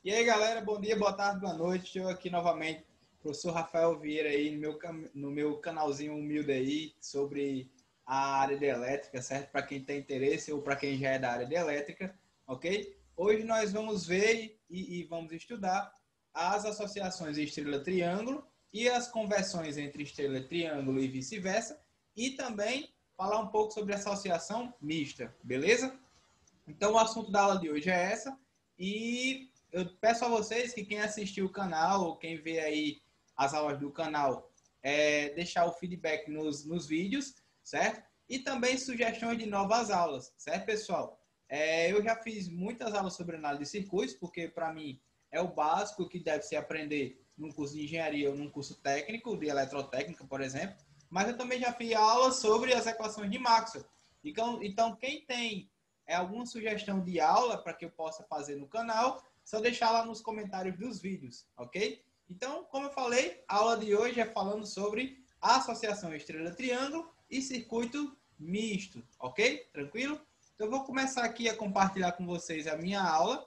E aí, galera, bom dia, boa tarde, boa noite. Estou aqui novamente, professor Rafael Vieira aí no meu canalzinho humilde aí sobre a área de elétrica, certo? Para quem tem interesse ou para quem já é da área de elétrica, ok? Hoje nós vamos ver e vamos estudar as associações estrela-triângulo e as conversões entre estrela-triângulo e vice-versa e também falar um pouco sobre associação mista, beleza? Então o assunto da aula de hoje é essa e eu peço a vocês que quem assistiu o canal ou quem vê aí as aulas do canal deixar o feedback nos vídeos, certo? E também sugestões de novas aulas, certo, pessoal? Eu já fiz muitas aulas sobre análise de circuitos, porque para mim é o básico que deve se aprender num curso de engenharia ou num curso técnico, de eletrotécnica, por exemplo. Mas eu também já fiz aulas sobre as equações de Maxwell. Então quem tem alguma sugestão de aula para que eu possa fazer no canal, só deixar lá nos comentários dos vídeos, ok? Então, como eu falei, a aula de hoje é falando sobre a associação estrela-triângulo e circuito misto, ok? Tranquilo? Então, eu vou começar aqui a compartilhar com vocês a minha aula.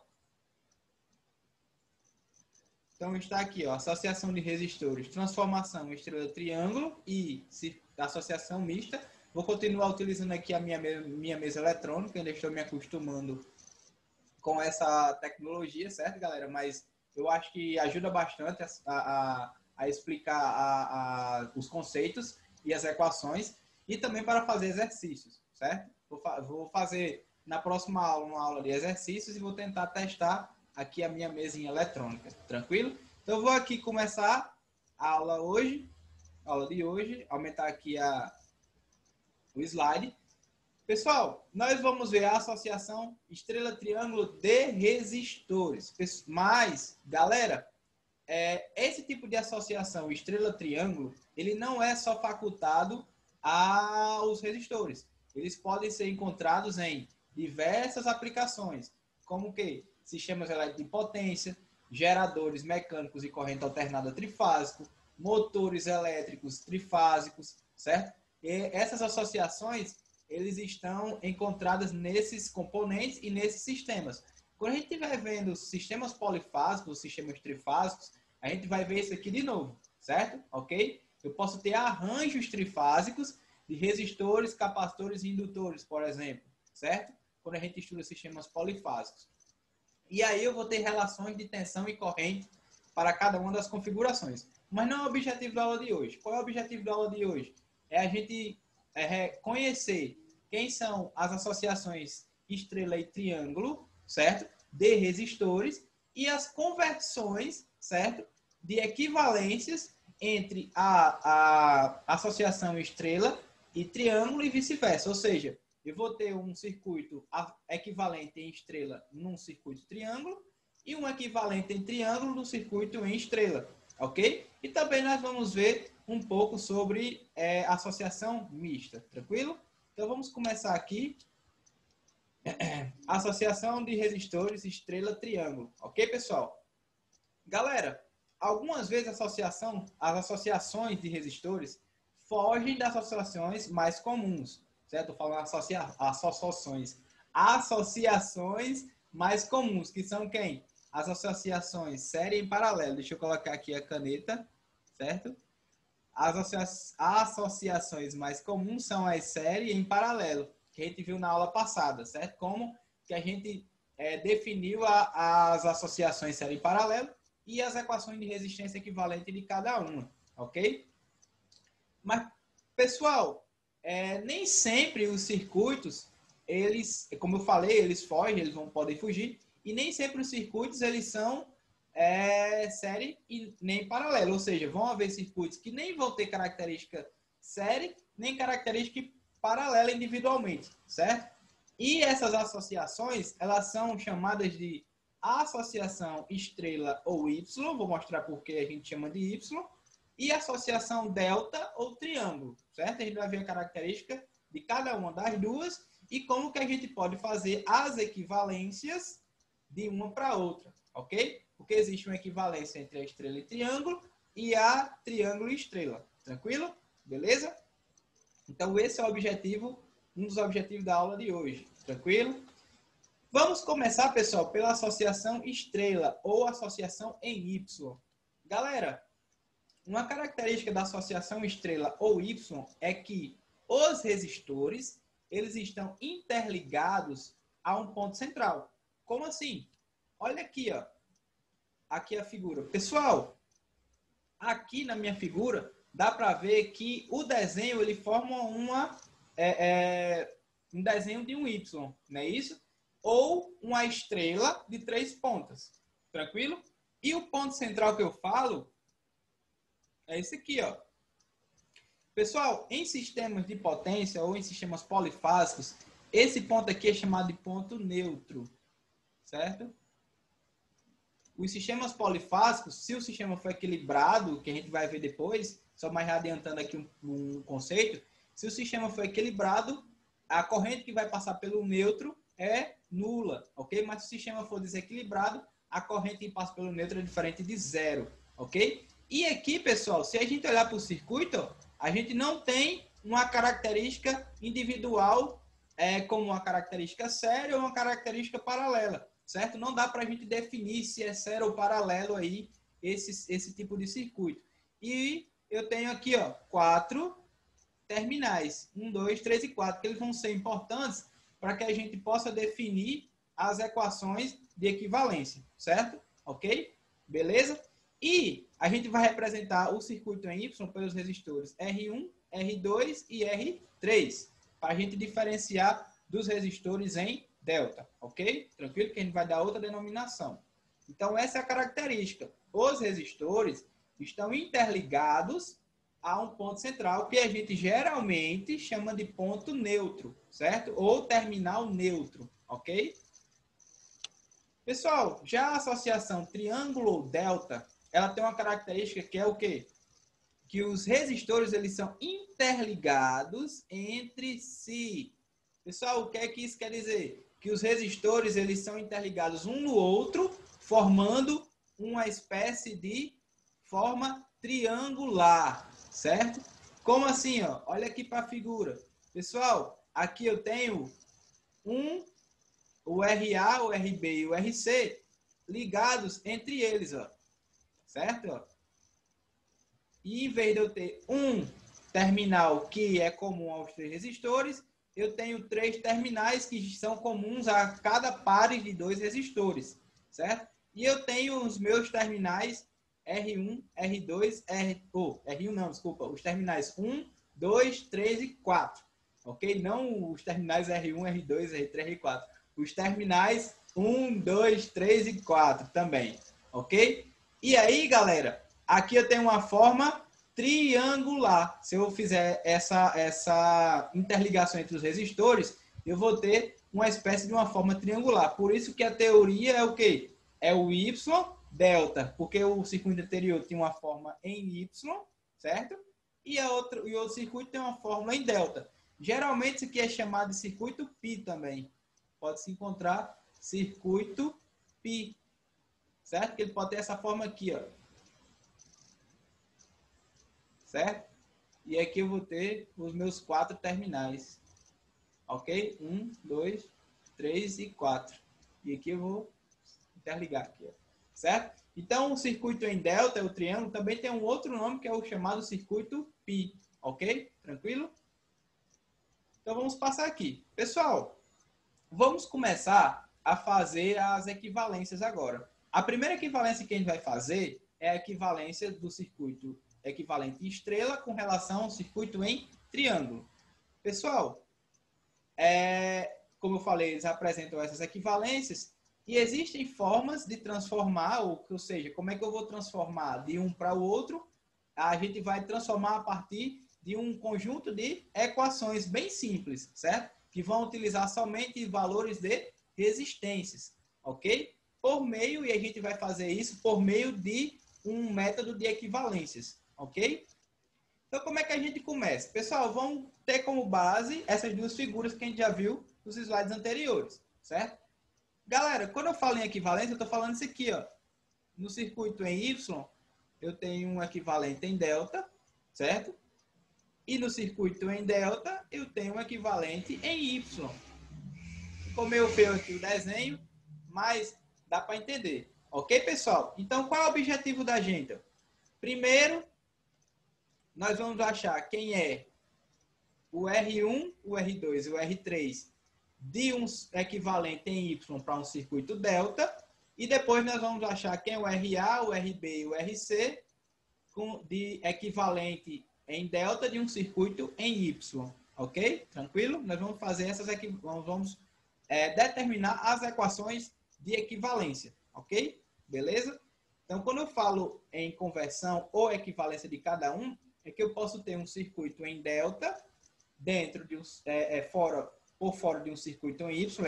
Então, está aqui, ó, associação de resistores, transformação estrela-triângulo e associação mista. Vou continuar utilizando aqui a minha mesa eletrônica, ainda estou me acostumando com essa tecnologia, certo, galera? Mas eu acho que ajuda bastante a explicar os conceitos e as equações e também para fazer exercícios, certo? Vou fazer na próxima aula uma aula de exercícios e vou tentar testar aqui a minha mesinha eletrônica, tranquilo? Então eu vou aqui começar a aula de hoje, aumentar aqui o slide. Pessoal, nós vamos ver a associação estrela-triângulo de resistores. Mas, galera, esse tipo de associação estrela-triângulo, ele não é só facultado aos resistores. Eles podem ser encontrados em diversas aplicações, como que sistemas elétricos de potência, geradores mecânicos e corrente alternada trifásico, motores elétricos trifásicos, certo? E essas associações eles estão encontrados nesses componentes e nesses sistemas. Quando a gente estiver vendo sistemas polifásicos, sistemas trifásicos, a gente vai ver isso aqui de novo, certo? Ok? Eu posso ter arranjos trifásicos de resistores, capacitores e indutores, por exemplo, certo? Quando a gente estuda sistemas polifásicos. E aí eu vou ter relações de tensão e corrente para cada uma das configurações. Mas não é o objetivo da aula de hoje. Qual é o objetivo da aula de hoje? É a gente conhecer quem são as associações estrela e triângulo, certo? De resistores e as conversões, certo? De equivalências entre a associação estrela e triângulo e vice-versa. Ou seja, eu vou ter um circuito equivalente em estrela num circuito triângulo e um equivalente em triângulo no circuito em estrela, ok? E também nós vamos ver um pouco sobre associação mista, tranquilo? Então vamos começar aqui. Associação de resistores estrela-triângulo, ok, pessoal? Galera, algumas vezes as associações de resistores fogem das associações mais comuns, certo? Estou falando associações mais comuns, que são quem? As associações série em paralelo. Deixa eu colocar aqui a caneta, certo? As associações mais comuns são as série em paralelo, que a gente viu na aula passada, certo? Como que a gente definiu as associações série em paralelo e as equações de resistência equivalente de cada uma, ok? Mas, pessoal, nem sempre os circuitos, eles, como eu falei, eles fogem, podem fugir, e nem sempre os circuitos, eles são série e nem paralelo, ou seja, vão haver circuitos que nem vão ter característica série, nem característica paralela individualmente, certo? E essas associações, elas são chamadas de associação estrela ou Y, vou mostrar por que a gente chama de Y, e associação delta ou triângulo, certo? A gente vai ver a característica de cada uma das duas e como que a gente pode fazer as equivalências de uma para outra, ok? Porque existe uma equivalência entre a estrela e triângulo e a triângulo e estrela. Tranquilo? Beleza? Então, esse é o objetivo, um dos objetivos da aula de hoje. Tranquilo? Vamos começar, pessoal, pela associação estrela ou associação em Y. Galera, uma característica da associação estrela ou Y é que os resistores, eles estão interligados a um ponto central. Como assim? Olha aqui, ó. Aqui a figura. Pessoal, aqui na minha figura, dá para ver que o desenho, ele forma um desenho de um Y, não é isso? Ou uma estrela de 3 pontas. Tranquilo? E o ponto central que eu falo é esse aqui, ó. Pessoal, em sistemas de potência ou em sistemas polifásicos, esse ponto aqui é chamado de ponto neutro, certo? Os sistemas polifásicos, se o sistema for equilibrado, que a gente vai ver depois, só mais adiantando aqui um conceito, se o sistema for equilibrado, a corrente que vai passar pelo neutro é nula, ok? Mas se o sistema for desequilibrado, a corrente que passa pelo neutro é diferente de zero, ok? E aqui, pessoal, se a gente olhar para o circuito, a gente não tem uma característica individual como uma característica séria ou uma característica paralela, certo? Não dá para a gente definir se é sério ou paralelo aí esse tipo de circuito. E eu tenho aqui, ó, 4 terminais, 1, 2, 3 e 4, que eles vão ser importantes para que a gente possa definir as equações de equivalência, certo? Ok? Beleza? E a gente vai representar o circuito em Y pelos resistores R1, R2 e R3, para a gente diferenciar dos resistores em delta, ok? Tranquilo que a gente vai dar outra denominação. Então, essa é a característica. Os resistores estão interligados a um ponto central que a gente geralmente chama de ponto neutro, certo? Ou terminal neutro, ok? Pessoal, já a associação triângulo ou delta, ela tem uma característica que é o quê? Que os resistores, eles são interligados entre si. Pessoal, o que é que isso quer dizer? Que os resistores, eles são interligados um no outro, formando uma espécie de forma triangular, certo? Como assim, ó? Olha aqui para a figura. Pessoal, aqui eu tenho o RA, o RB e o RC ligados entre eles, ó. Certo? Ó. E em vez de eu ter um terminal que é comum aos 3 resistores, eu tenho 3 terminais que são comuns a cada par de 2 resistores, certo? E eu tenho os meus terminais R1, R2, R1 não, desculpa, os terminais 1, 2, 3 e 4, ok? Não os terminais R1, R2, R3 e 4. Os terminais 1, 2, 3 e 4 também, ok? E aí, galera, aqui eu tenho uma forma triangular. Se eu fizer essa interligação entre os resistores, eu vou ter uma espécie de uma forma triangular. Por isso que a teoria é o quê? É o Y delta, porque o circuito anterior tinha uma forma em Y, certo? E o outro circuito tem uma fórmula em delta. Geralmente isso aqui é chamado de circuito π também. Pode se encontrar circuito π, certo? Que ele pode ter essa forma aqui, ó. Certo? E aqui eu vou ter os meus 4 terminais. Ok? 1, 2, 3 e 4. E aqui eu vou interligar aqui, ó. Certo? Então, o circuito em delta, o triângulo, também tem um outro nome que é o chamado circuito π. Ok? Tranquilo? Então, vamos passar aqui. Pessoal, vamos começar a fazer as equivalências agora. A primeira equivalência que a gente vai fazer é a equivalência do circuito equivalente estrela com relação ao circuito em triângulo. Pessoal, como eu falei, eles apresentam essas equivalências e existem formas de transformar, ou seja, como é que eu vou transformar de um para o outro? A gente vai transformar a partir de um conjunto de equações bem simples, certo? Que vão utilizar somente valores de resistências, ok? E a gente vai fazer isso por meio de um método de equivalências, ok? Então, como é que a gente começa? Pessoal, vamos ter como base essas duas figuras que a gente já viu nos slides anteriores, certo? Galera, quando eu falo em equivalência, eu estou falando isso aqui, ó. No circuito em Y, eu tenho um equivalente em delta, certo? E no circuito em delta, eu tenho um equivalente em Y. Ficou meio feio aqui o desenho, mas dá para entender. Ok, pessoal? Então, qual é o objetivo da gente? Primeiro, nós vamos achar quem é o R1, o R2 e o R3 de um equivalente em Y para um circuito delta. E depois nós vamos achar quem é o RA, o RB e o RC de equivalente em delta de um circuito em Y. Ok? Tranquilo? Nós vamos fazer essas aqui, vamos determinar as equações de equivalência. Ok? Beleza? Então, quando eu falo em conversão ou equivalência de cada um, é que eu posso ter um circuito em delta dentro de por fora de um circuito em Y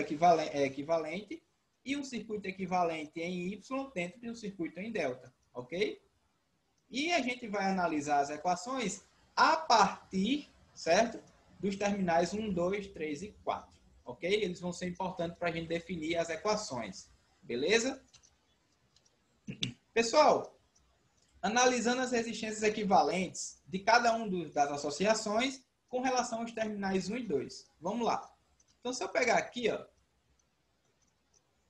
equivalente e um circuito equivalente em Y dentro de um circuito em delta. Ok? E a gente vai analisar as equações a partir, certo? Dos terminais 1, 2, 3 e 4. Ok? Eles vão ser importantes para a gente definir as equações. Beleza? Pessoal, analisando as resistências equivalentes de cada das associações com relação aos terminais 1 e 2. Vamos lá. Então, se eu pegar aqui, ó,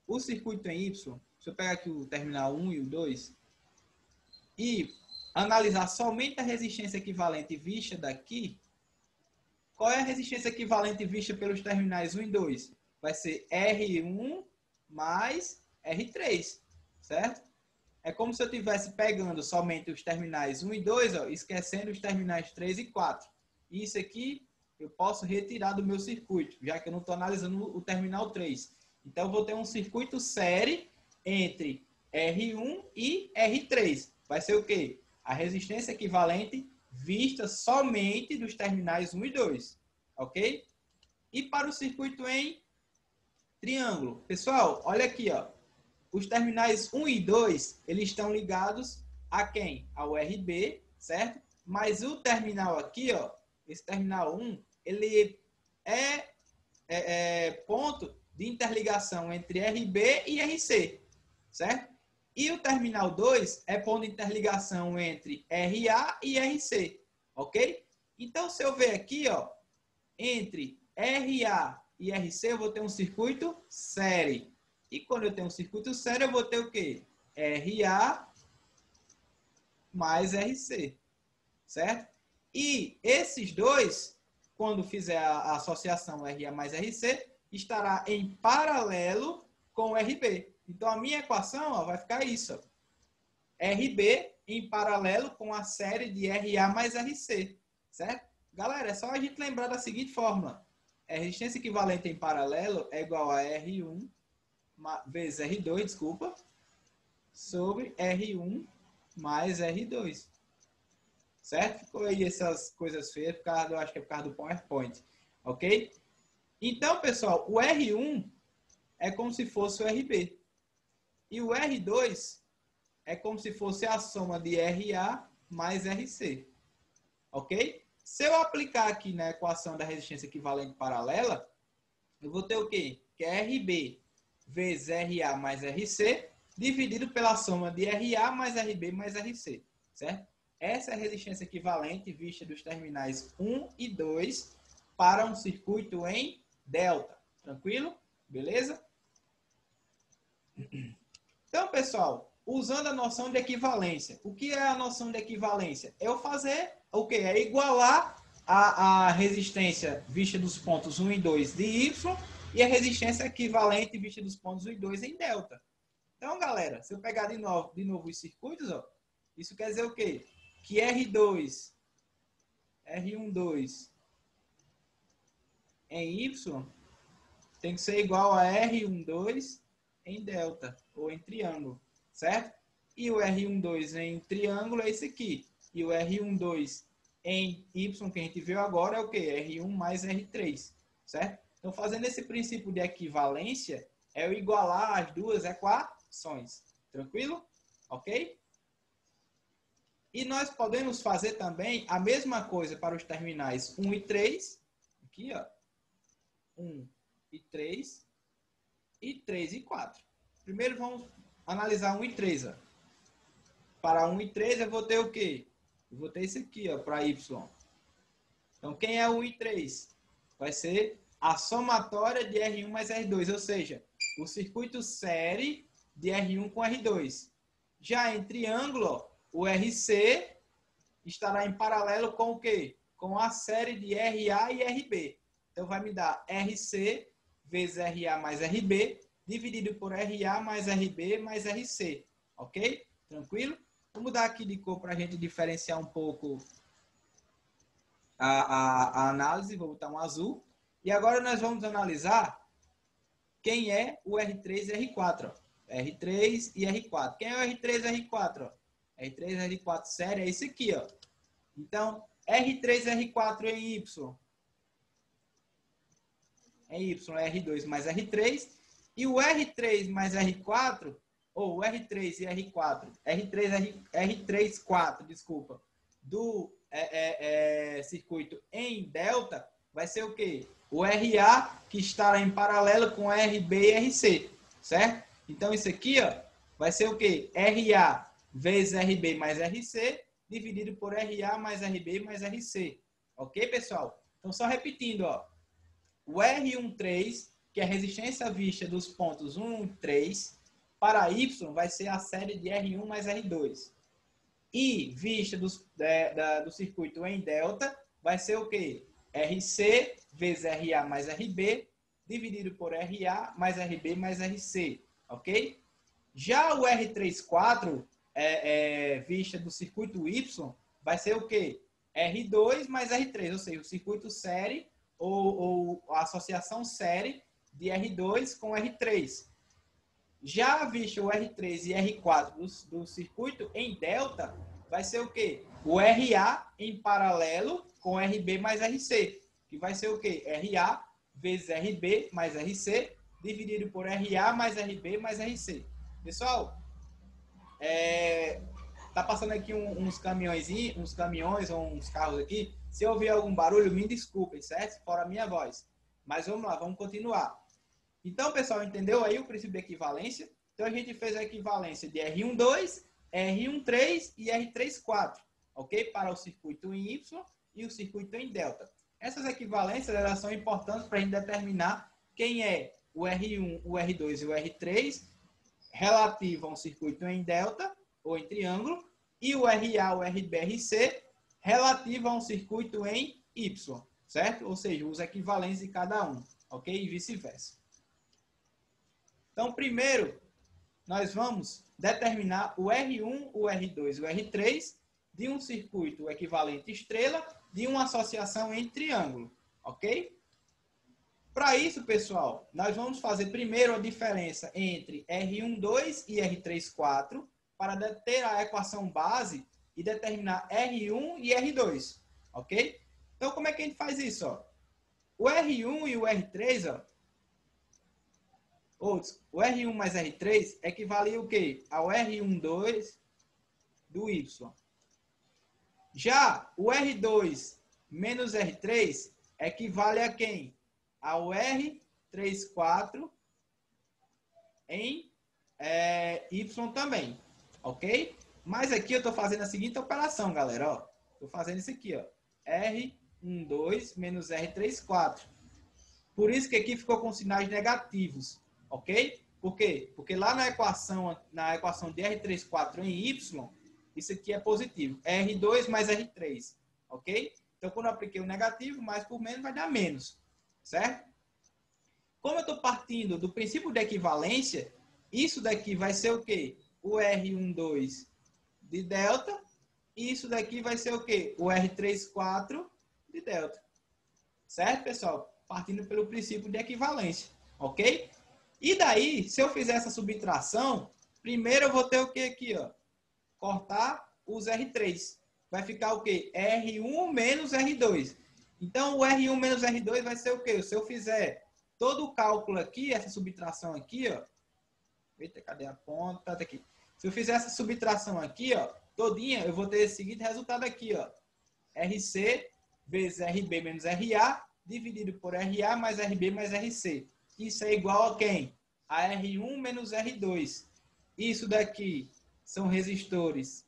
o circuito em Y, se eu pegar aqui o terminal 1 e o 2, e analisar somente a resistência equivalente vista daqui, qual é a resistência equivalente vista pelos terminais 1 e 2? Vai ser R1 mais R3, certo? É como se eu estivesse pegando somente os terminais 1 e 2, ó, esquecendo os terminais 3 e 4. Isso aqui eu posso retirar do meu circuito, já que eu não estou analisando o terminal 3. Então, eu vou ter um circuito série entre R1 e R3. Vai ser o quê? A resistência equivalente vista somente dos terminais 1 e 2. Ok? E para o circuito em triângulo. Pessoal, olha aqui, ó. Os terminais 1 e 2, eles estão ligados a quem? Ao RB, certo? Mas o terminal aqui, ó, esse terminal 1, ele é ponto de interligação entre RB e RC, certo? E o terminal 2 é ponto de interligação entre RA e RC, ok? Então, se eu ver aqui, ó, entre RA e RC, eu vou ter um circuito série. E quando eu tenho um circuito série, eu vou ter o quê? RA mais RC, certo? E esses dois, quando fizer a associação RA mais RC, estará em paralelo com o RB. Então, a minha equação, ó, vai ficar isso. Ó. RB em paralelo com a série de RA mais RC, certo? Galera, é só a gente lembrar da seguinte fórmula. A resistência equivalente em paralelo é igual a R1 vezes R2, desculpa, sobre R1 mais R2. Certo? Ficou aí essas coisas feias, eu acho que é por causa do PowerPoint. Ok? Então, pessoal, o R1 é como se fosse o RB. E o R2 é como se fosse a soma de RA mais RC. Ok? Se eu aplicar aqui na equação da resistência equivalente paralela, eu vou ter o quê? Que é RB vezes RA mais RC, dividido pela soma de RA mais RB mais RC. Certo? Essa é a resistência equivalente vista dos terminais 1 e 2 para um circuito em delta. Tranquilo? Beleza? Então, pessoal, usando a noção de equivalência. O que é a noção de equivalência? É eu fazer o quê? É igualar a resistência vista dos pontos 1 e 2 de Y e a resistência equivalente vista dos pontos 1 e 2 em delta. Então, galera, se eu pegar de novo os circuitos, ó, isso quer dizer o quê? Que R2, R12 em Y tem que ser igual a R12 em delta, ou em triângulo, certo? E o R12 em triângulo é esse aqui. E o R12 em Y, que a gente viu agora, é o quê? R1 mais R3, certo? Então, fazendo esse princípio de equivalência, é eu igualar as duas equações. Tranquilo? Ok? E nós podemos fazer também a mesma coisa para os terminais 1 e 3. Aqui, ó. 1 e 3. E 3 e 4. Primeiro vamos analisar 1 e 3. Ó. Para 1 e 3 eu vou ter o quê? Eu vou ter isso aqui, ó, para Y. Então, quem é 1 e 3? Vai ser a somatória de R1 mais R2, ou seja, o circuito série de R1 com R2. Já em triângulo, o RC estará em paralelo com o quê? Com a série de RA e RB. Então, vai me dar RC vezes RA mais RB, dividido por RA mais RB mais RC. Ok? Tranquilo? Vou mudar aqui de cor para a gente diferenciar um pouco a análise. Vou botar um azul. E agora nós vamos analisar quem é o R3 e R4. Ó. R3 e R4. Quem é o R3 e R4? Ó? R3 e R4 série é esse aqui. Ó. Então, R3 e R4 em Y. Em Y é R2 mais R3. E o R3 mais R4, ou R3 e R4, R3, 4, desculpa, do circuito em delta, vai ser o quê? O RA, que estará em paralelo com RB e RC, certo? Então, isso aqui, ó, vai ser o quê? RA vezes RB mais RC, dividido por RA mais RB mais RC. Ok, pessoal? Então, só repetindo, ó. O R13, que é a resistência vista dos pontos 1 e 3, para Y vai ser a série de R1 mais R2. E vista do circuito em delta vai ser o quê? RC vezes RA mais RB, dividido por RA mais RB mais RC. Ok? Já o R34, vista do circuito Y, vai ser o quê? R2 mais R3, ou seja, o circuito série ou a associação série de R2 com R3. Já visto o R3 e R4 do circuito em delta, vai ser o quê? O RA em paralelo com RB mais RC, que vai ser o quê? RA vezes RB mais RC, dividido por RA mais RB mais RC. Pessoal, tá passando aqui uns caminhões ou uns carros aqui. Se eu ouvir algum barulho, me desculpem, certo? Fora a minha voz. Mas vamos lá, vamos continuar. Então, pessoal, entendeu aí o princípio de equivalência? Então, a gente fez a equivalência de R12, R13 e R34, ok? Para o circuito em Y e o circuito em delta. Essas equivalências, elas são importantes para a gente determinar quem é o R1, o R2 e o R3 relativo a um circuito em delta ou em triângulo e o RA, o RB, RC relativo a um circuito em Y, certo? Ou seja, os equivalentes de cada um, ok? E vice-versa. Então, primeiro, nós vamos determinar o R1, o R2 e o R3 de um circuito equivalente estrela de uma associação em triângulo, ok? Para isso, pessoal, nós vamos fazer primeiro a diferença entre R12 e R34 para ter a equação base e determinar R1 e R2, ok? Então, como é que a gente faz isso? Ó? O R1 e o R3, ó, o R1 mais R3 equivale o quê? Ao R12 do Y. Já o R2 menos R3 equivale a quem? Ao R34 em Y também, ok? Mas aqui eu estou fazendo a seguinte operação, galera. Estou fazendo isso aqui, ó. R12 menos R34. Por isso que aqui ficou com sinais negativos. Ok? Por quê? Porque lá na equação de R34 em Y, isso aqui é positivo. R2 mais R3. Ok? Então, quando eu apliquei o negativo, mais por menos vai dar menos. Certo? Como eu estou partindo do princípio de equivalência, isso daqui vai ser o quê? O R12 de delta. E isso daqui vai ser o quê? O R34 de delta. Certo, pessoal? Partindo pelo princípio de equivalência. Ok? E daí, se eu fizer essa subtração, primeiro eu vou ter o que aqui, ó? Cortar os R3. Vai ficar o quê? R1 menos R2. Então, o R1 menos R2 vai ser o quê? Se eu fizer todo o cálculo aqui, essa subtração aqui, ó. Eita, cadê a ponta? Tá aqui. Se eu fizer essa subtração aqui, ó, todinha, eu vou ter esse seguinte resultado aqui, ó. RC vezes RB menos RA, dividido por RA mais RB mais RC. Isso é igual a quem? A R1 menos R2. Isso daqui são resistores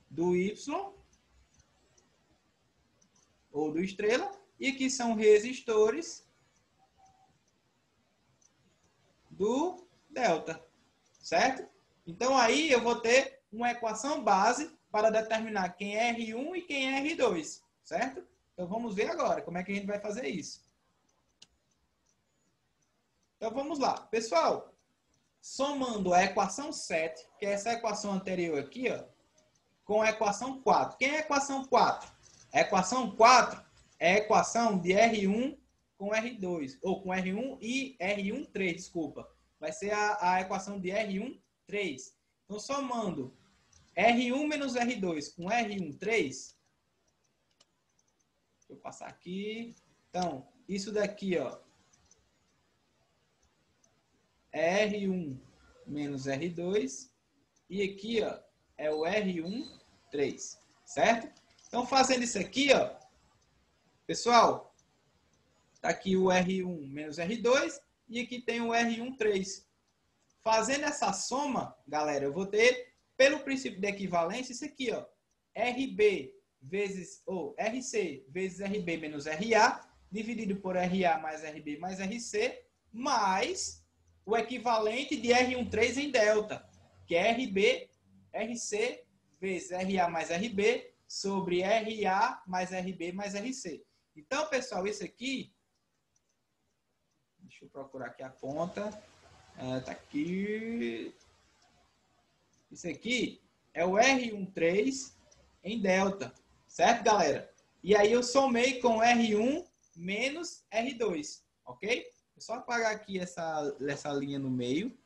do Y. ou do estrela, e aqui são resistores do delta, certo? Então aí eu vou ter uma equação base para determinar quem é R1 e quem é R2, certo? Então vamos ver agora como é que a gente vai fazer isso. Então vamos lá. Pessoal, somando a equação 7, que é essa equação anterior aqui, ó, com a equação 4. Quem é a equação 4? A equação 4 é a equação de R1 com R2, ou com R1 e R1, 3, desculpa. Vai ser a equação de R1, 3. Então, somando R1 menos R2 com R1, 3, deixa eu passar aqui. Então, isso daqui, ó, é R1 menos R2, e aqui, ó, é o R1, 3, certo? Então, fazendo isso aqui, ó, pessoal, tá aqui o R1 menos R2 e aqui tem o R1, 3. Fazendo essa soma, galera, eu vou ter, pelo princípio de equivalência, isso aqui, ó, RB vezes, ou RC vezes RB menos RA, dividido por RA mais RB mais RC, mais o equivalente de R1, 3 em delta, que é RB, RC vezes RA mais RB sobre RA mais RB mais RC. Então, pessoal, isso aqui... Deixa eu procurar aqui a conta. Tá aqui. Isso aqui é o R1, 3 em delta. Certo, galera? E aí eu somei com R1 menos R2. Ok? É só apagar aqui essa linha no meio.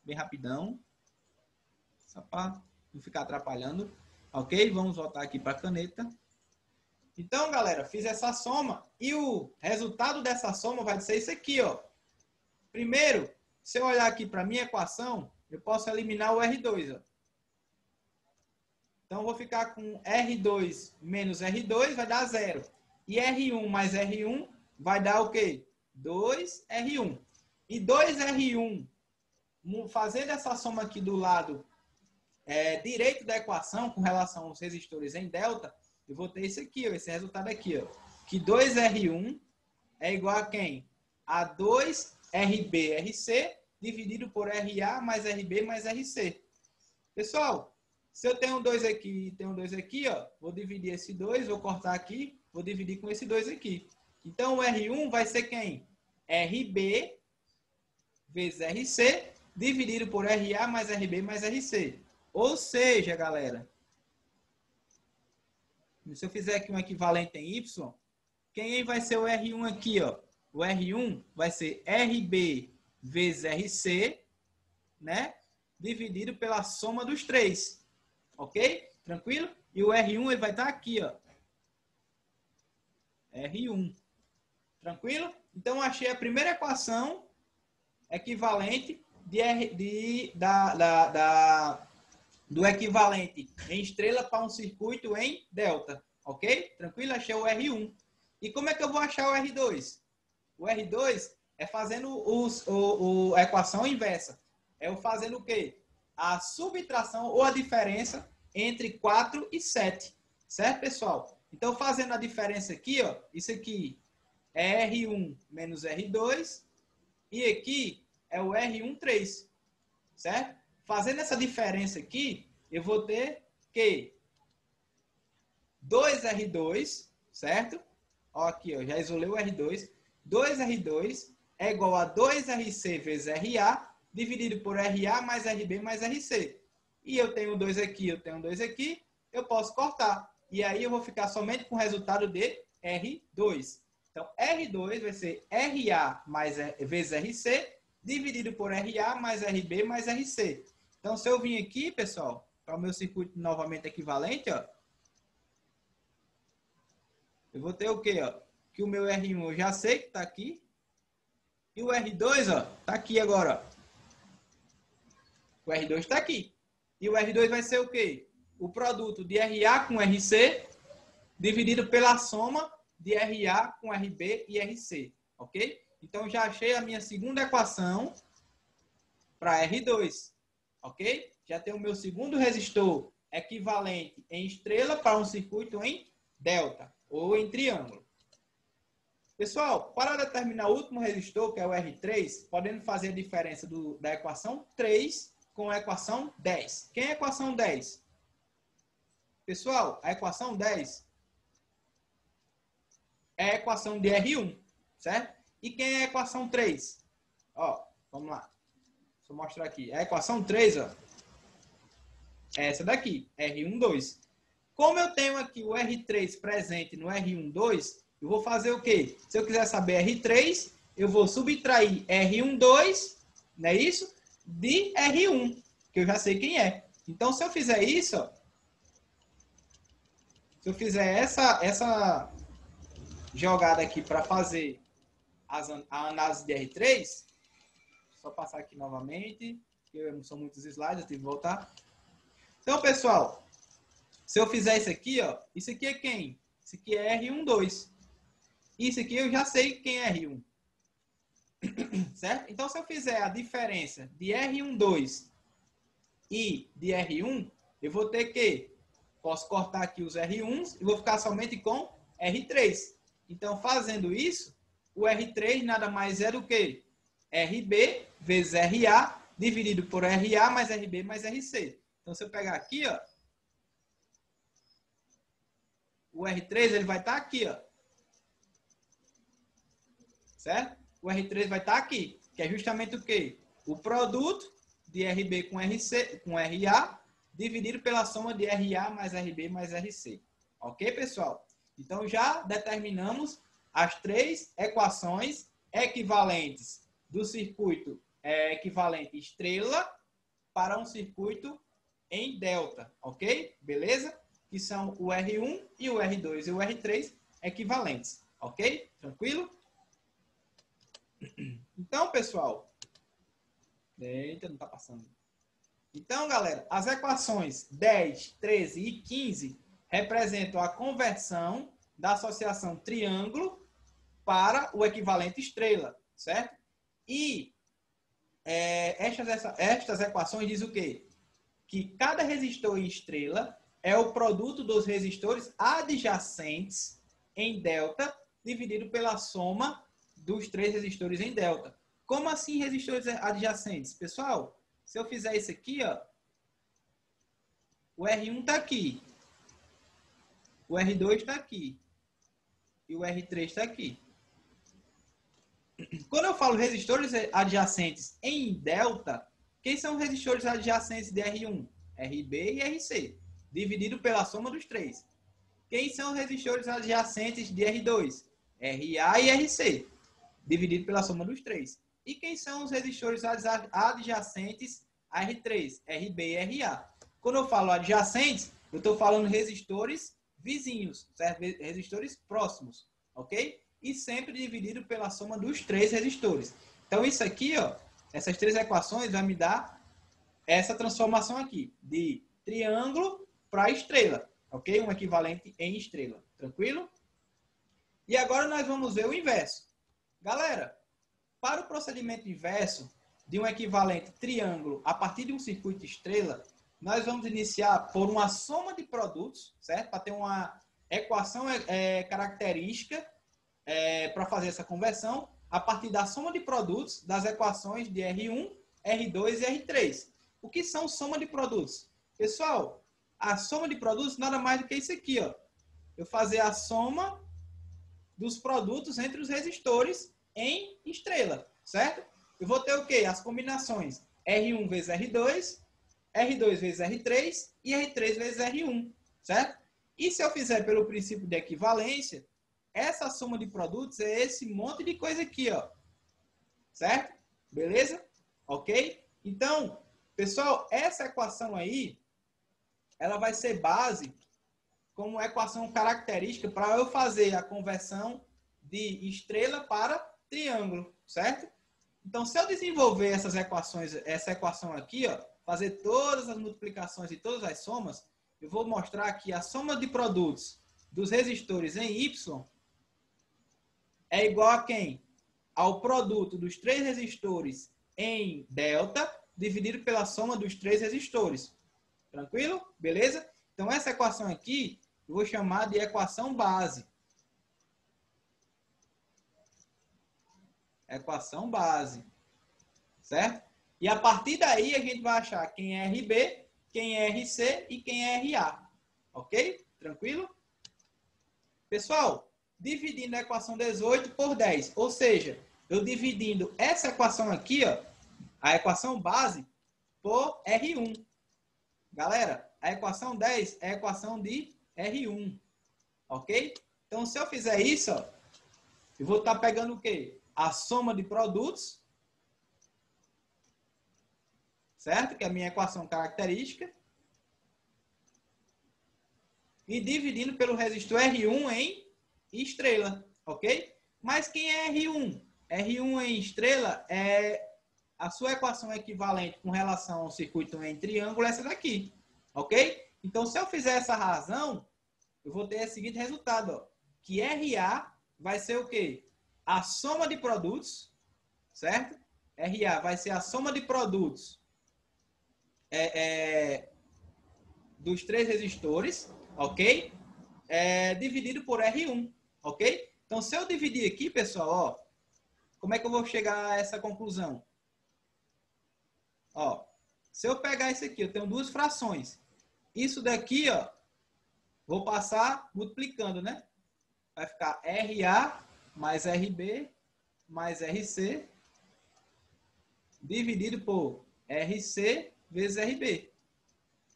Bem rapidão. Só para não ficar atrapalhando. Ok? Vamos voltar aqui para a caneta. Então, galera, fiz essa soma e o resultado dessa soma vai ser isso aqui, ó. Primeiro, se eu olhar aqui para a minha equação, eu posso eliminar o R2, ó. Então, eu vou ficar com R2 menos R2 vai dar 0. E R1 mais R1 vai dar o quê? 2R1. E 2R1, fazendo essa soma aqui do lado direito da equação, com relação aos resistores em delta, eu vou ter esse aqui, ó, esse resultado aqui, ó, que 2R1 é igual a quem? A 2RB-RC dividido por RA mais RB mais RC. Pessoal, se eu tenho 2 aqui e tenho 2 aqui, ó, vou dividir esse 2, vou cortar aqui, vou dividir com esse 2 aqui. Então, o R1 vai ser quem? RB vezes RC dividido por RA mais RB mais RC. Ou seja, galera, se eu fizer aqui um equivalente em Y, quem vai ser o R1 aqui, ó? O R1 vai ser RB vezes RC, né? Dividido pela soma dos três. Ok? Tranquilo? E o R1 ele vai estar aqui, ó. R1. Tranquilo? Então, achei a primeira equação equivalente do equivalente em estrela para um circuito em delta. Ok? Tranquilo? Achei o R1. E como é que eu vou achar o R2? O R2 é fazendo a equação inversa. É o fazendo o quê? A subtração ou a diferença entre 4 e 7. Certo, pessoal? Então, fazendo a diferença aqui, ó, isso aqui é R1 menos R2 e aqui é o R1, 3. Certo? Fazendo essa diferença aqui, eu vou ter que 2R2, certo? Ó, aqui, ó, já isolei o R2. 2R2 é igual a 2RC vezes RA, dividido por RA mais RB mais RC. E eu tenho 2 aqui, eu tenho 2 aqui, eu posso cortar. E aí eu vou ficar somente com o resultado de R2. Então, R2 vai ser RA mais vezes RC, dividido por RA mais RB mais RC. Então, se eu vim aqui, pessoal, para o meu circuito novamente equivalente, ó, eu vou ter o quê, ó? Que o meu R1 eu já sei que está aqui. E o R2, ó, está aqui agora, ó. O R2 está aqui. E o R2 vai ser o quê? O produto de RA com RC dividido pela soma de RA com RB e RC. Ok? Então, já achei a minha segunda equação para R2. Ok? Já tenho o meu segundo resistor equivalente em estrela para um circuito em delta. ou em triângulo. Pessoal, para determinar o último resistor, que é o R3, podemos fazer a diferença da equação 3 com a equação 10. Quem é a equação 10? Pessoal, a equação 10 é a equação de R1, certo? E quem é a equação 3? Ó, vamos lá. Deixa eu mostrar aqui. A equação 3, ó, é essa daqui, R12. Como eu tenho aqui o R3 presente no R12, eu vou fazer o quê? Se eu quiser saber R3, eu vou subtrair R12, não é isso? De R1, que eu já sei quem é. Então, se eu fizer isso, ó, se eu fizer essa jogada aqui para fazer a análise de R3, só passar aqui novamente, porque não são muitos slides, eu tive que voltar. Então, pessoal, se eu fizer isso aqui, ó, isso aqui é quem? Isso aqui é R12. Isso aqui eu já sei quem é R1. Certo? Então, se eu fizer a diferença de R12 e de R1, eu vou ter que... Posso cortar aqui os R1s e vou ficar somente com R3. Então, fazendo isso, o R3 nada mais é do que RB vezes RA dividido por RA mais RB mais RC. Então, se eu pegar aqui, ó, o R3 ele vai estar aqui, ó. Certo? O R3 vai estar aqui, que é justamente o quê? O produto de RB com RC, com RA, dividido pela soma de RA mais RB mais RC. Ok, pessoal? Então, já determinamos as três equações equivalentes do circuito equivalente estrela para um circuito em delta. Ok? Beleza? Que são o R1 e o R2 e o R3 equivalentes. Ok? Tranquilo? Então, pessoal... Eita, não está passando. Então, galera, as equações 10, 13 e 15 representam a conversão da associação triângulo para o equivalente estrela, certo? E estas equações dizem o quê? Que cada resistor em estrela é o produto dos resistores adjacentes em delta dividido pela soma dos três resistores em delta. Como assim resistores adjacentes? Pessoal, se eu fizer isso aqui, ó, o R1 está aqui, o R2 está aqui e o R3 está aqui. Quando eu falo resistores adjacentes em delta, quem são os resistores adjacentes de R1? RB e RC, dividido pela soma dos três. Quem são os resistores adjacentes de R2? RA e RC, dividido pela soma dos três. E quem são os resistores adjacentes a R3? RB e RA. Quando eu falo adjacentes, eu estou falando resistores vizinhos, certo? Resistores próximos, ok? E sempre dividido pela soma dos três resistores. Então, isso aqui, ó, essas três equações vai me dar essa transformação aqui, de triângulo para estrela, ok? Um equivalente em estrela, tranquilo? E agora nós vamos ver o inverso. Galera, para o procedimento inverso de um equivalente triângulo a partir de um circuito estrela, nós vamos iniciar por uma soma de produtos, certo? Para ter uma equação característica para fazer essa conversão a partir da soma de produtos das equações de R1, R2 e R3. O que são soma de produtos? Pessoal, a soma de produtos nada mais do que isso aqui, ó. Eu fazer a soma dos produtos entre os resistores em estrela, certo? Eu vou ter o quê? As combinações R1 vezes R2, R2 vezes R3 e R3 vezes R1, certo? E se eu fizer pelo princípio de equivalência, essa soma de produtos é esse monte de coisa aqui, ó. Certo? Beleza? Ok? Então, pessoal, essa equação aí, ela vai ser base como equação característica para eu fazer a conversão de estrela para triângulo, certo? Então, se eu desenvolver essas equações, essa equação aqui, ó, fazer todas as multiplicações e todas as somas, eu vou mostrar que a soma de produtos dos resistores em Y é igual a quem? Ao produto dos três resistores em delta dividido pela soma dos três resistores. Tranquilo? Beleza? Então, essa equação aqui eu vou chamar de equação base. Equação base. Certo? E a partir daí a gente vai achar quem é RB, quem é RC e quem é RA. Ok? Tranquilo? Pessoal, dividindo a equação 18 por 10. Ou seja, eu dividindo essa equação aqui, ó, a equação base, por R1. Galera, a equação 10 é a equação de R1. Ok? Então, se eu fizer isso, ó, eu vou estar pegando o quê? A soma de produtos, certo? Que é a minha equação característica. E dividindo pelo resistor R1 em estrela, ok? Mas quem é R1? R1 em estrela é a sua equação equivalente com relação ao circuito em triângulo, essa daqui, ok? Então, se eu fizer essa razão, eu vou ter o seguinte resultado, ó, que RA vai ser o quê? A soma de produtos, certo? RA vai ser a soma de produtos dos três resistores, ok? Dividido por R1, ok? Então, se eu dividir aqui, pessoal, ó, como é que eu vou chegar a essa conclusão? Ó, se eu pegar isso aqui, eu tenho duas frações. Isso daqui, ó, vou passar multiplicando, né? Vai ficar RA mais RB mais RC dividido por RC vezes RB.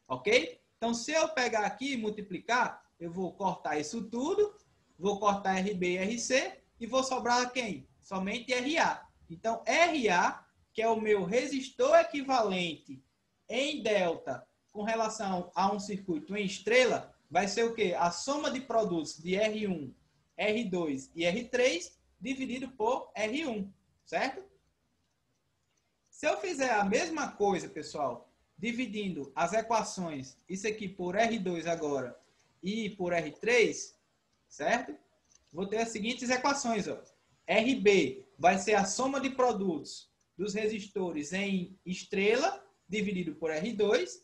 Ok? Então, se eu pegar aqui e multiplicar, eu vou cortar isso tudo, vou cortar RB e RC e vou sobrar quem? Somente RA. Então, RA, que é o meu resistor equivalente em delta com relação a um circuito em estrela, vai ser o quê? A soma de produtos de R1, R2 e R3 dividido por R1, certo? Se eu fizer a mesma coisa, pessoal, dividindo as equações, isso aqui por R2 agora e por R3, certo? Vou ter as seguintes equações, ó. RB vai ser a soma de produtos dos resistores em estrela dividido por R2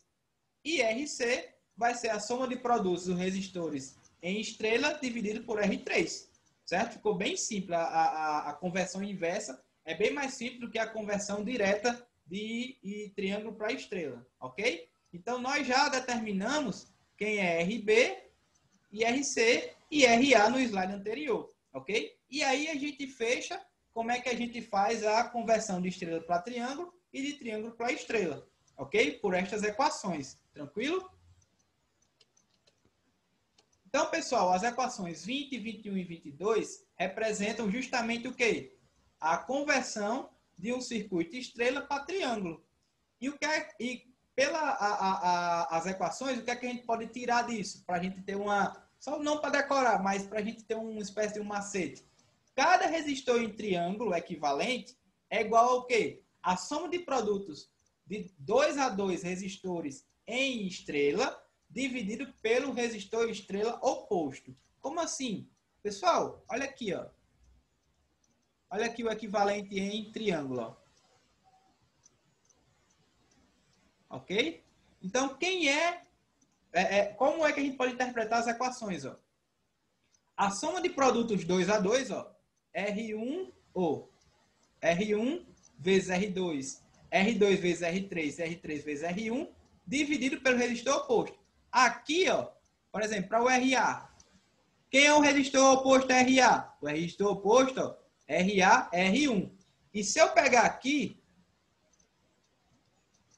e RC vai ser a soma de produtos dos resistores em estrela dividido por R3, certo? Ficou bem simples. A conversão inversa é bem mais simples do que a conversão direta de triângulo para estrela, ok? Então, nós já determinamos quem é RB e RC e RA no slide anterior, ok? E aí a gente fecha como é que a gente faz a conversão de estrela para triângulo e de triângulo para estrela, ok? Por estas equações, tranquilo? Então, pessoal, as equações 20, 21 e 22 representam justamente o quê? A conversão de um circuito estrela para triângulo. E as equações, o que é que a gente pode tirar disso? Para a gente ter uma... Só não para decorar, mas para a gente ter uma espécie de um macete. Cada resistor em triângulo equivalente é igual ao quê? A soma de produtos de 2 a 2 resistores em estrela dividido pelo resistor estrela oposto. Como assim? Pessoal, olha aqui, ó. Olha aqui o equivalente em triângulo, ó. Ok? Então, como é que a gente pode interpretar as equações, ó? A soma de produtos 2 a 2, ó, R1 ou R1 vezes R2, R2 vezes R3, R3 vezes R1, dividido pelo resistor oposto. Aqui, ó, por exemplo, para o RA, quem é o resistor oposto a RA? O resistor oposto, ó, RA é R1. E se eu pegar aqui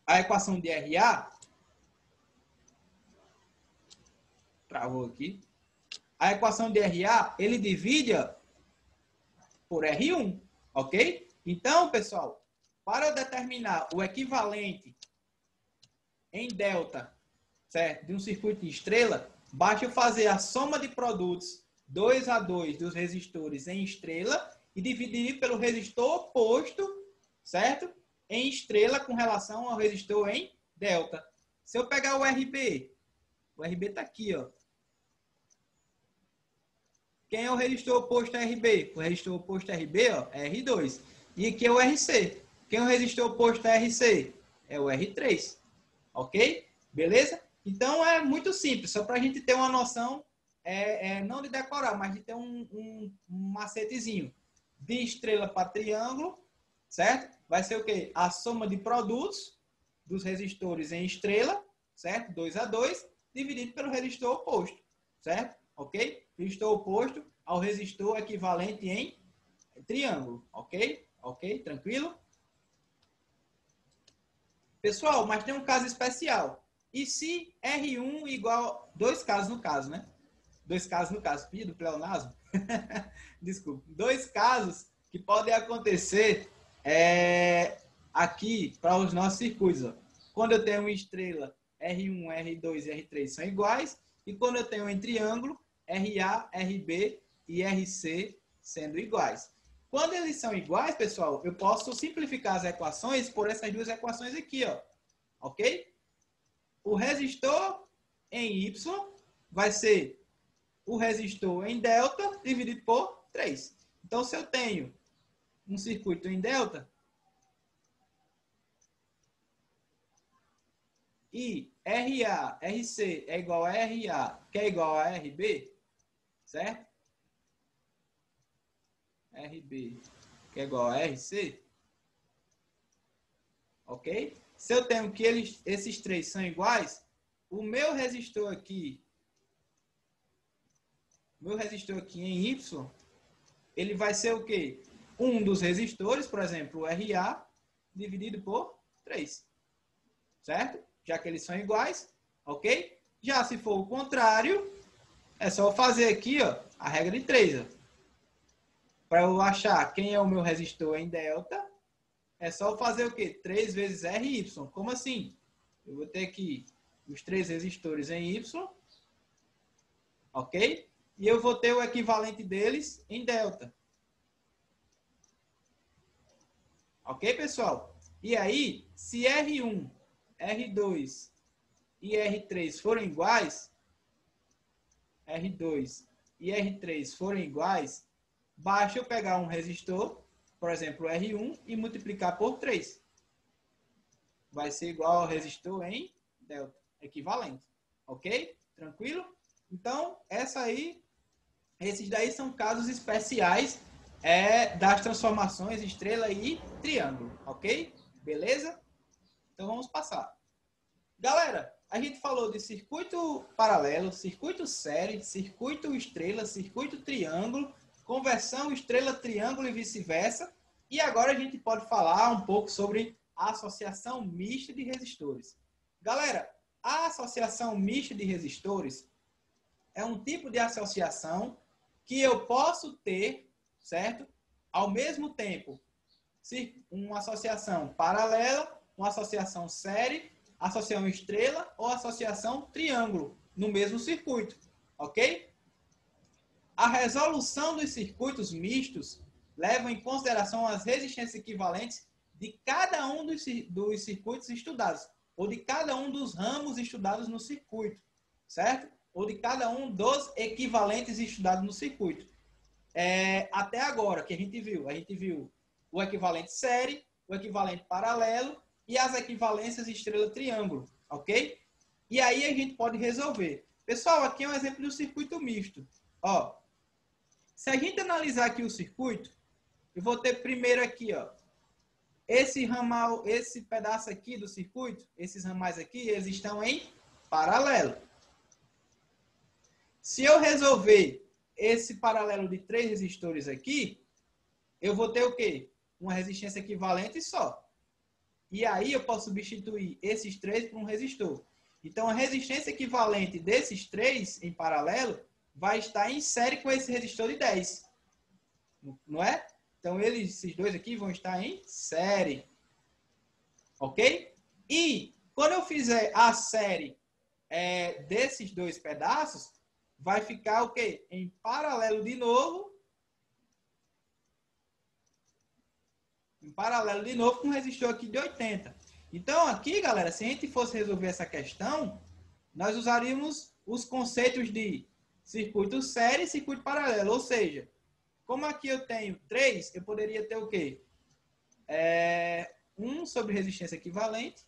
a equação de RA, travou aqui, a equação de RA, ele divide ó, por R1, ok? Então, pessoal, para eu determinar o equivalente em delta, certo, de um circuito de estrela, basta eu fazer a soma de produtos 2 a 2 dos resistores em estrela e dividir pelo resistor oposto, certo? Em estrela com relação ao resistor em delta. Se eu pegar o RB está aqui, ó. Quem é o resistor oposto a RB? O resistor oposto a RB ó, é R2. E aqui é o RC. Quem é o resistor oposto a RC? É o R3. Ok? Beleza? Então é muito simples, só para a gente ter uma noção, não de decorar, mas de ter um macetezinho. de estrela para triângulo, certo? Vai ser o quê? A soma de produtos dos resistores em estrela, certo? 2 a 2, dividido pelo resistor oposto, certo? Ok? Resistor oposto ao resistor equivalente em triângulo, ok? Ok? Tranquilo? Pessoal, mas tem um caso especial. E se R1 igual... Dois casos no caso, né? Dois casos no caso. Do pleonasmo? Desculpa. Dois casos que podem acontecer aqui para os nossos circuitos. Ó. Quando eu tenho uma estrela, R1, R2 e R3 são iguais. E quando eu tenho um triângulo, RA, RB e RC sendo iguais. Quando eles são iguais, pessoal, eu posso simplificar as equações por essas duas equações aqui, ó. Ok? O resistor em Y vai ser o resistor em delta dividido por 3. Então, se eu tenho um circuito em delta e RA, RC é igual a RA, que é igual a RB, certo? RB, que é igual a RC, ok? Se eu tenho que esses três são iguais, o meu resistor aqui em Y, ele vai ser o quê? Um dos resistores, por exemplo, o RA, dividido por 3. Certo? Já que eles são iguais, ok? Já se for o contrário, é só fazer aqui, ó, a regra de 3. Para eu achar quem é o meu resistor em delta, é só fazer o quê? 3 vezes RY. Como assim? Eu vou ter aqui os 3 resistores em Y, ok? E eu vou ter o equivalente deles em delta. Ok, pessoal? E aí, se R1, R2 e R3 forem iguais, R2 e R3 forem iguais, basta eu pegar um resistor, por exemplo, R1, e multiplicar por 3. Vai ser igual ao resistor em delta, equivalente. Ok? Tranquilo? Então, esses daí são casos especiais das transformações estrela e triângulo. Ok? Beleza? Então, vamos passar. Galera, a gente falou de circuito paralelo, circuito série, circuito estrela, circuito triângulo, conversão estrela-triângulo e vice-versa. E agora a gente pode falar um pouco sobre a associação mista de resistores. Galera, a associação mista de resistores é um tipo de associação que eu posso ter, certo? Ao mesmo tempo, uma associação paralela, uma associação série, associação estrela ou associação triângulo no mesmo circuito, ok? A resolução dos circuitos mistos leva em consideração as resistências equivalentes de cada um dos circuitos estudados, ou de cada um dos ramos estudados no circuito, certo? Ou de cada um dos equivalentes estudados no circuito. Até agora, que a gente viu o equivalente série, o equivalente paralelo e as equivalências estrela-triângulo, ok? E aí a gente pode resolver. Pessoal, aqui é um exemplo do circuito misto. Ó, se a gente analisar aqui o circuito, eu vou ter primeiro aqui, ó, esse ramal, esse pedaço aqui do circuito, esses ramais aqui, eles estão em paralelo. Se eu resolver esse paralelo de 3 resistores aqui, eu vou ter o quê? Uma resistência equivalente só. E aí eu posso substituir esses 3 por um resistor. Então, a resistência equivalente desses 3 em paralelo vai estar em série com esse resistor de 10. Não é? Então, esses dois aqui vão estar em série. Ok? E quando eu fizer a série desses dois pedaços, vai ficar o quê? Em paralelo de novo. Em paralelo de novo com um resistor aqui de 80. Então, aqui, galera, se a gente fosse resolver essa questão, nós usaríamos os conceitos de circuito série e circuito paralelo. Ou seja, como aqui eu tenho 3, eu poderia ter o quê? 1 sobre resistência equivalente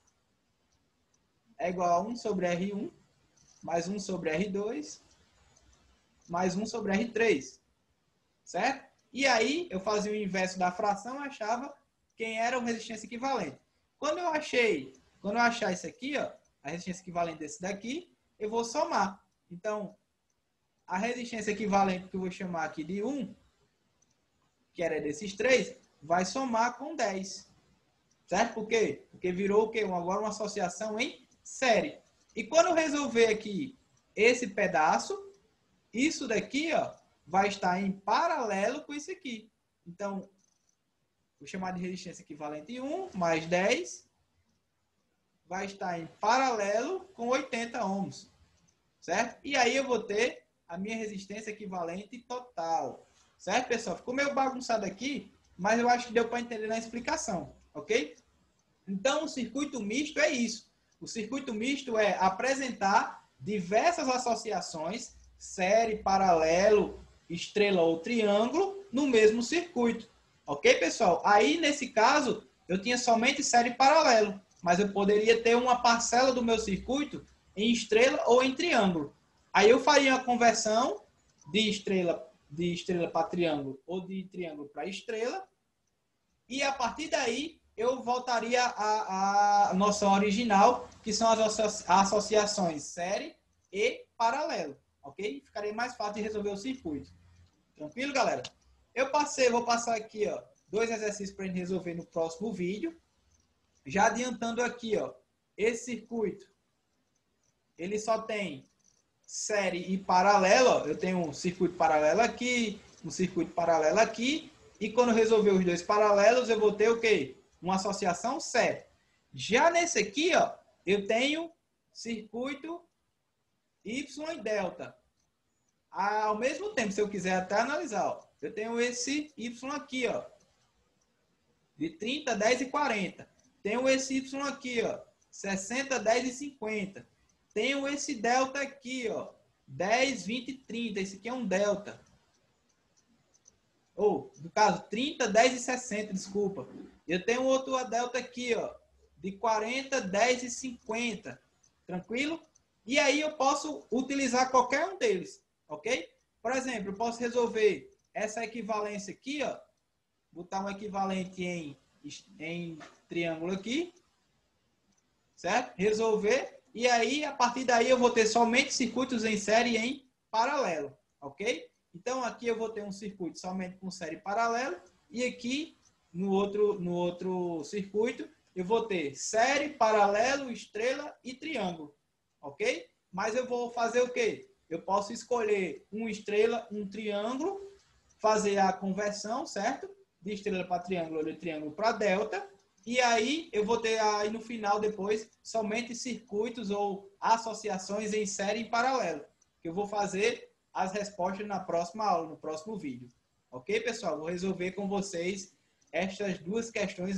é igual a 1 sobre R1, mais 1 sobre R2, mais 1 sobre R3. Certo? E aí eu fazia o inverso da fração, achava quem era a resistência equivalente. Quando eu achar isso aqui, ó, a resistência equivalente desse daqui, eu vou somar. Então, a resistência equivalente que eu vou chamar aqui de 1, que era desses 3, vai somar com 10. Certo? Por quê? Porque virou o quê? Agora uma associação em série. E quando eu resolver aqui esse pedaço, isso daqui, ó, vai estar em paralelo com isso aqui. Então, vou chamar de resistência equivalente 1 mais 10 vai estar em paralelo com 80 ohms. Certo? E aí eu vou ter a minha resistência equivalente total. Certo, pessoal? Ficou meio bagunçado aqui, mas eu acho que deu para entender na explicação. Ok? Então, o circuito misto é isso. O circuito misto é apresentar diversas associações, série, paralelo, estrela ou triângulo, no mesmo circuito. Ok, pessoal? Aí, nesse caso, eu tinha somente série e paralelo, mas eu poderia ter uma parcela do meu circuito em estrela ou em triângulo. Aí eu faria a conversão de estrela para triângulo ou de triângulo para estrela, e a partir daí eu voltaria à noção original, que são as associações série e paralelo, ok? Ficaria mais fácil de resolver o circuito. Tranquilo, galera? Vou passar aqui, ó, 2 exercícios para a gente resolver no próximo vídeo. Já adiantando aqui, ó, esse circuito, ele só tem série e paralelo, ó. Eu tenho um circuito paralelo aqui, um circuito paralelo aqui, e quando eu resolver os dois paralelos, eu vou ter o quê? Uma associação série. Já nesse aqui, ó, eu tenho circuito Y e delta. Ao mesmo tempo, se eu quiser até analisar, ó, eu tenho esse Y aqui, ó, de 30, 10 e 40. Tenho esse Y aqui, ó, 60, 10 e 50. Tenho esse delta aqui, ó, 10, 20 e 30. Esse aqui é um delta. Ou, no caso, 30, 10 e 60, desculpa. Eu tenho outro delta aqui, ó, de 40, 10 e 50. Tranquilo? E aí eu posso utilizar qualquer um deles, ok? Por exemplo, eu posso resolver essa equivalência aqui, ó, botar um equivalente em triângulo aqui, certo? Resolver, e aí, a partir daí, eu vou ter somente circuitos em série e em paralelo, ok? Então, aqui eu vou ter um circuito somente com série paralelo, e aqui, no outro circuito, eu vou ter série, paralelo, estrela e triângulo, ok? Mas eu vou fazer o quê? Eu posso escolher uma estrela, um triângulo, fazer a conversão, certo? De estrela para triângulo ou de triângulo para delta, e aí eu vou ter aí no final depois somente circuitos ou associações em série e paralelo, que eu vou fazer as respostas na próxima aula, no próximo vídeo. Ok, pessoal? Vou resolver com vocês estas duas questões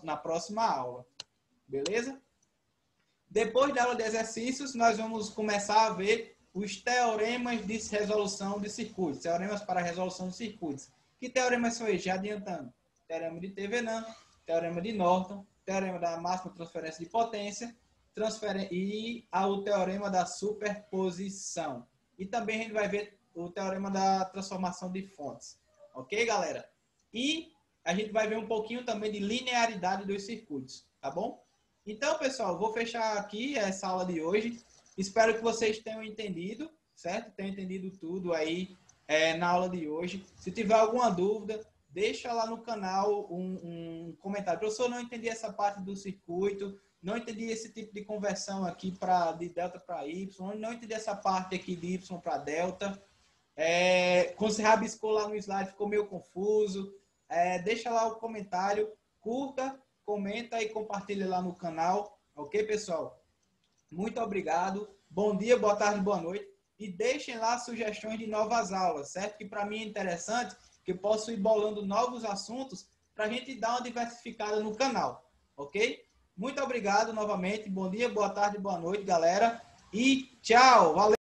na próxima aula. Beleza? Depois da aula de exercícios, nós vamos começar a ver os teoremas de resolução de circuitos, teoremas para resolução de circuitos. Que teoremas são esses? Já adiantando. Teorema de Thevenin, teorema de Norton, teorema da máxima transferência de potência e o teorema da superposição. E também a gente vai ver o teorema da transformação de fontes. Ok, galera? E a gente vai ver um pouquinho também de linearidade dos circuitos, tá bom? Então, pessoal, vou fechar aqui essa aula de hoje. Espero que vocês tenham entendido, certo? Tenham entendido tudo aí na aula de hoje. Se tiver alguma dúvida, deixa lá no canal um comentário. Professor, não entendi essa parte do circuito, não entendi esse tipo de conversão aqui de delta para Y, não entendi essa parte aqui de Y para delta. Quando você rabiscou lá no slide, ficou meio confuso. Deixa lá o comentário, curta, comenta e compartilha lá no canal. Ok, pessoal? Muito obrigado. Bom dia, boa tarde, boa noite. E deixem lá sugestões de novas aulas, certo? Que para mim é interessante, que eu posso ir bolando novos assuntos para a gente dar uma diversificada no canal, ok? Muito obrigado novamente. Bom dia, boa tarde, boa noite, galera. E tchau. Valeu.